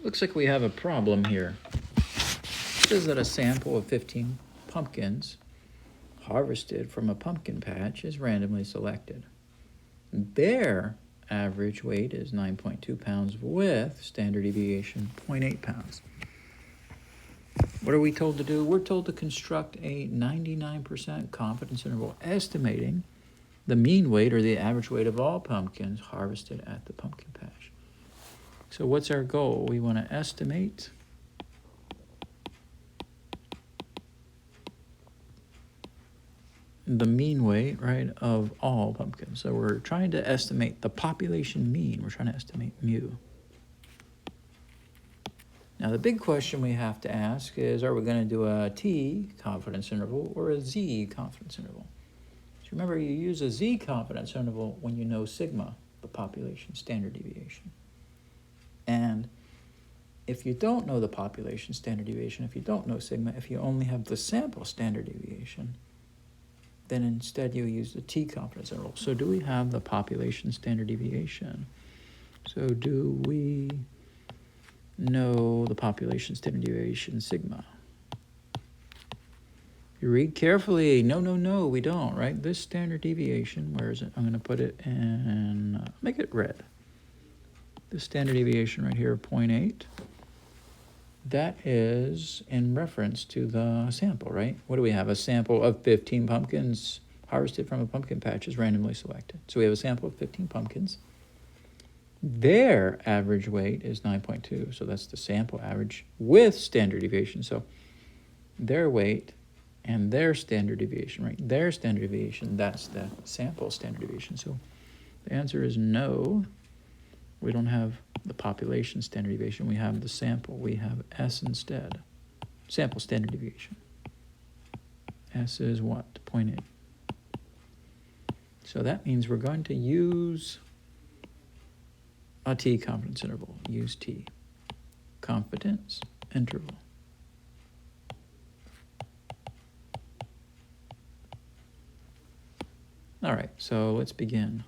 Looks like we have a problem here. It says that a sample of 15 pumpkins harvested from a pumpkin patch is randomly selected. Their average weight is 9.2 pounds with standard deviation 0.8 pounds. What are we told to do? We're told to construct a 99% confidence interval estimating the mean weight or the average weight of all pumpkins harvested at the pumpkin patch. So what's our goal? We want to estimate the mean weight, right, of all pumpkins. So we're trying to estimate the population mean. We're trying to estimate mu. Now the big question we have to ask is, are we going to do a T confidence interval or a Z confidence interval? So remember, you use a Z confidence interval when you know sigma, the population standard deviation. And if you don't know the population standard deviation, if you don't know sigma, if you only have the sample standard deviation, then instead you use the T confidence interval. So do we have the population standard deviation? So do we know the population standard deviation sigma? You read carefully. No, we don't, right? This standard deviation, where is it? I'm going to put it in, make it red. This standard deviation right here, 0.8, that is in reference to the sample, right? What do we have? A sample of 15 pumpkins harvested from a pumpkin patch is randomly selected. So we have a sample of 15 pumpkins. Their average weight is 9.2, so that's the sample average with standard deviation. So their weight and their standard deviation, right? Their standard deviation, that's the sample standard deviation. So the answer is no. We don't have the population standard deviation. We have the sample. We have S instead. Sample standard deviation. S is what? 0.8. So that means we're going to use a T confidence interval. Use T. Confidence interval. All right, so let's begin.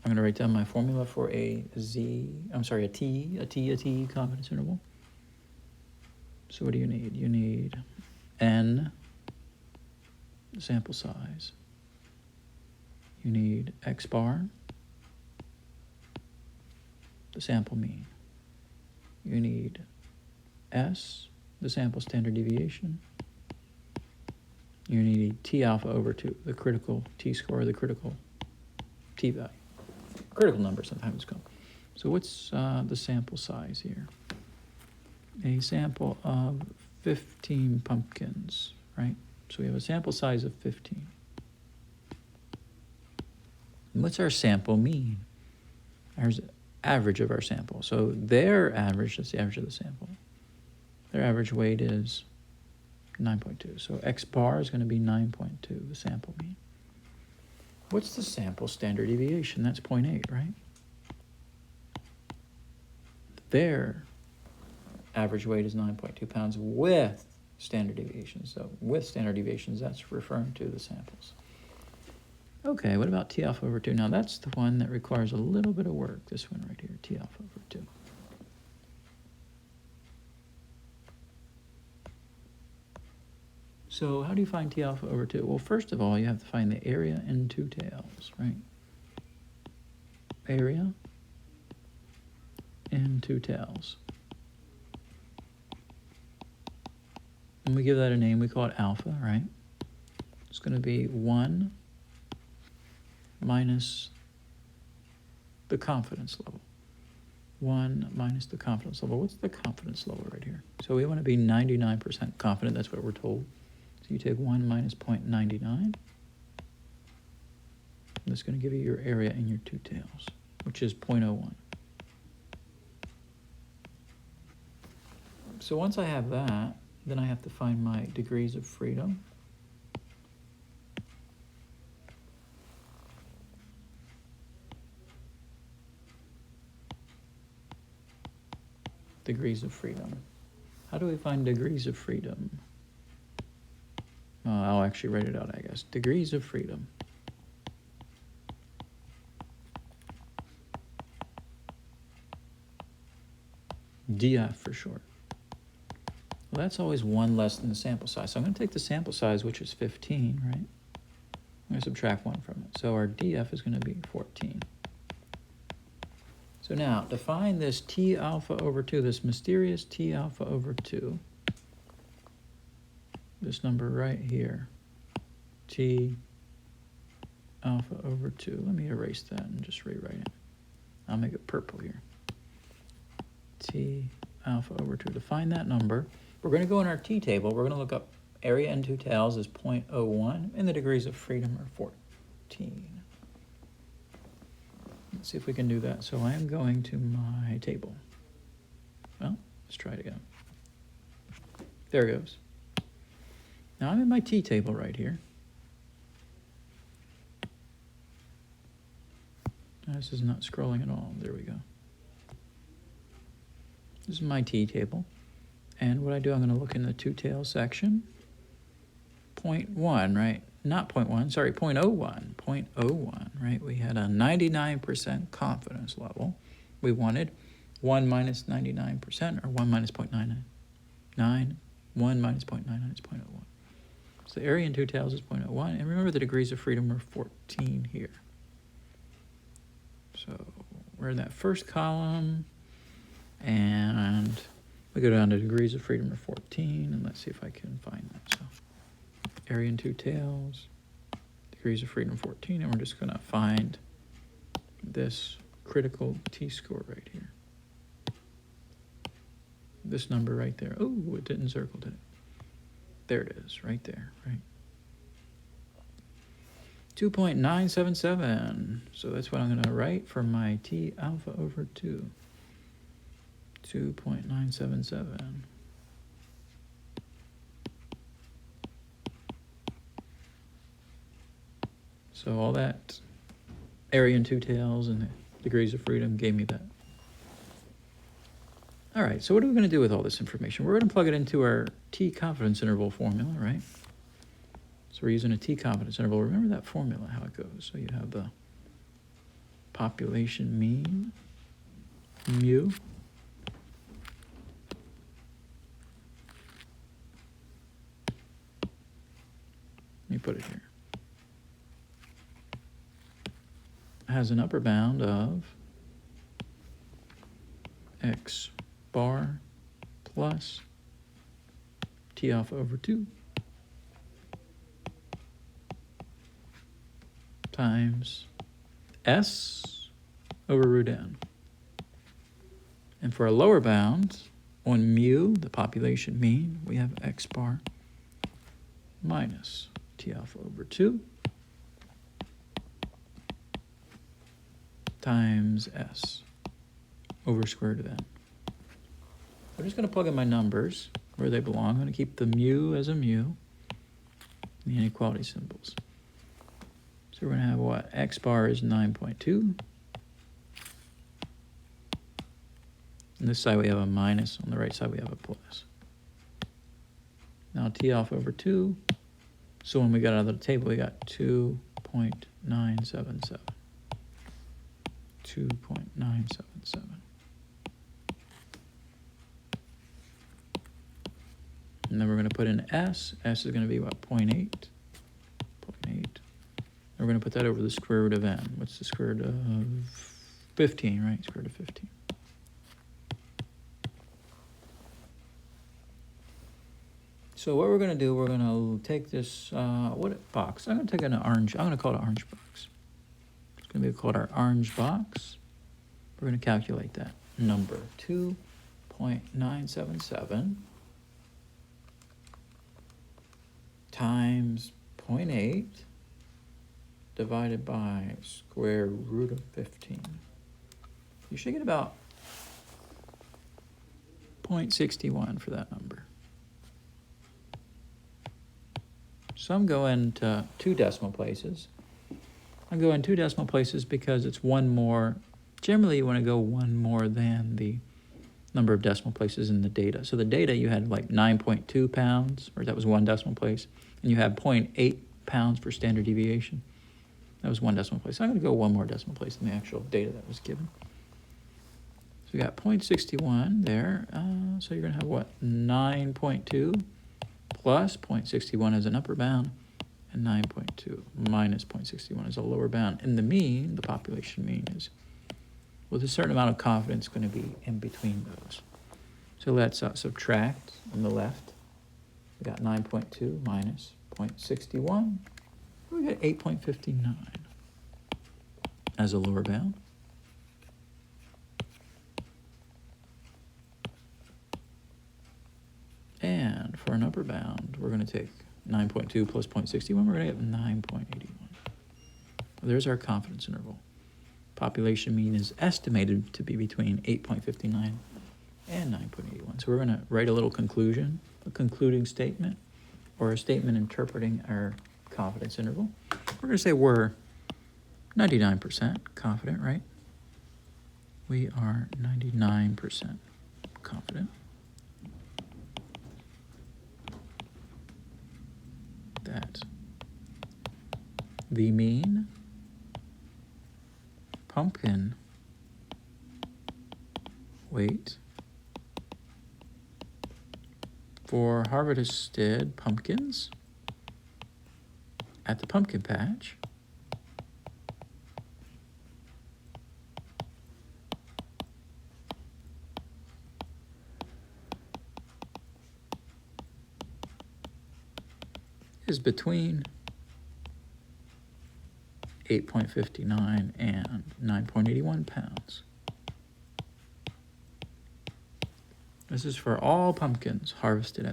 I'm going to write down my formula for a T confidence interval. So what do you need? You need N, sample size. You need X bar, the sample mean. You need S, the sample standard deviation. You need T alpha over 2, the critical T-score, the critical T value. Critical number sometimes it's called. So what's the sample size here? A sample of 15 pumpkins, right? So we have a sample size of 15. And what's our sample mean? Our average of our sample. So their average, that's the average of the sample. Their average weight is 9.2. So X bar is going to be 9.2, the sample mean. What's the sample standard deviation? That's 0.8, right? Their average weight is 9.2 pounds with standard deviations. So with standard deviations, that's referring to the samples. Okay, what about T alpha over 2? Now that's the one that requires a little bit of work. This one right here, T alpha over 2. So how do you find T alpha over 2? Well, first of all, you have to find the area in two tails, right? Area in two tails. And we give that a name, we call it alpha, right? It's going to be 1 minus the confidence level. 1 minus the confidence level. What's the confidence level right here? So we want to be 99% confident, that's what we're told. So you take 1 minus 0.99. That's going to give you your area in your two tails, which is 0.01. So once I have that, then I have to find my degrees of freedom. Degrees of freedom. How do we find degrees of freedom? I'll actually write it out, I guess. Degrees of freedom. DF for short. Well, that's always one less than the sample size. So I'm going to take the sample size, which is 15, right? I'm going to subtract 1 from it. So our DF is going to be 14. So now, to find this T alpha over 2, this mysterious T alpha over 2, this number right here, T alpha over 2. Let me erase that and just rewrite it. I'll make it purple here. T alpha over 2. To find that number, we're going to go in our T table. We're going to look up area and 2 tails is 0.01, and the degrees of freedom are 14. Let's see if we can do that. So I am going to my table. Well, let's try it again. There it goes. Now I'm in my T table right here. Now, this is not scrolling at all. There we go. This is my T table. And what I do, I'm going to look in the 2 tail section. 0.1, right? Not 0.1, sorry, 0.01. 0.01, right? We had a 99% confidence level. We wanted 1 minus 99%, or 1 minus 0.99. 1 minus 0.99 is 0.01. So the area in 2 tails is 0.01. And remember the degrees of freedom are 14 here. So we're in that first column, and we go down to degrees of freedom of 14, and let's see if I can find that. So area in 2 tails, degrees of freedom 14, and we're just going to find this critical t-score right here. This number right there. Oh, it didn't circle, did it? There it is, right there, right? 2.977. So that's what I'm going to write for my T alpha over 2. 2.977. So all that area in 2 tails and the degrees of freedom gave me that. All right, so what are we going to do with all this information? We're going to plug it into our T confidence interval formula, right? So we're using a T confidence interval. Remember that formula, how it goes. So you have the population mean, mu, let me put it here. It has an upper bound of x bar plus T alpha over 2 times S over root n. And for a lower bound, on mu, the population mean, we have x bar minus T alpha over 2 times S over square root of n. I'm just going to plug in my numbers where they belong. I'm going to keep the mu as a mu, the inequality symbols. So we're going to have what? X bar is 9.2. On this side we have a minus. On the right side we have a plus. Now T alpha over 2. So when we got out of the table, we got 2.977. 2.977. And then we're going to put in S. S is going to be what? 0.8. 0.8. We're going to put that over the square root of n. What's the square root of 15, right? Square root of 15. So what we're going to do, we're going to take this, what box? I'm going to take an orange, I'm going to call it an orange box. It's going to be called our orange box. We're going to calculate that number, 2.977 times 0.8 divided by square root of 15. You should get about 0.61 for that number. So I'm going to 2 decimal places. I'm going 2 decimal places because it's one more. Generally, you want to go one more than the number of decimal places in the data. So the data, you had like 9.2 pounds, or that was 1 decimal place, and you had 0.8 pounds for standard deviation. That was 1 decimal place. So I'm going to go 1 more decimal place than the actual data that was given. we got 0.61 there. So you're going to have what? 9.2 plus 0.61 as an upper bound, and 9.2 minus 0.61 as a lower bound. And the mean, the population mean, is with a certain amount of confidence going to be in between those. So let's subtract on the left. We got 9.2 minus 0.61. We got 8.59 as a lower bound. And for an upper bound, we're going to take 9.2 plus 0.61. We're going to get 9.81. There's our confidence interval. Population mean is estimated to be between 8.59 and 9.81. So we're going to write a little conclusion, a concluding statement, or a statement interpreting our confidence interval. We're going to say we're 99% confident, right? We are 99% confident that the mean pumpkin weight for harvested pumpkins at the pumpkin patch is between 8.59 and 9.81 pounds. This is for all pumpkins harvested at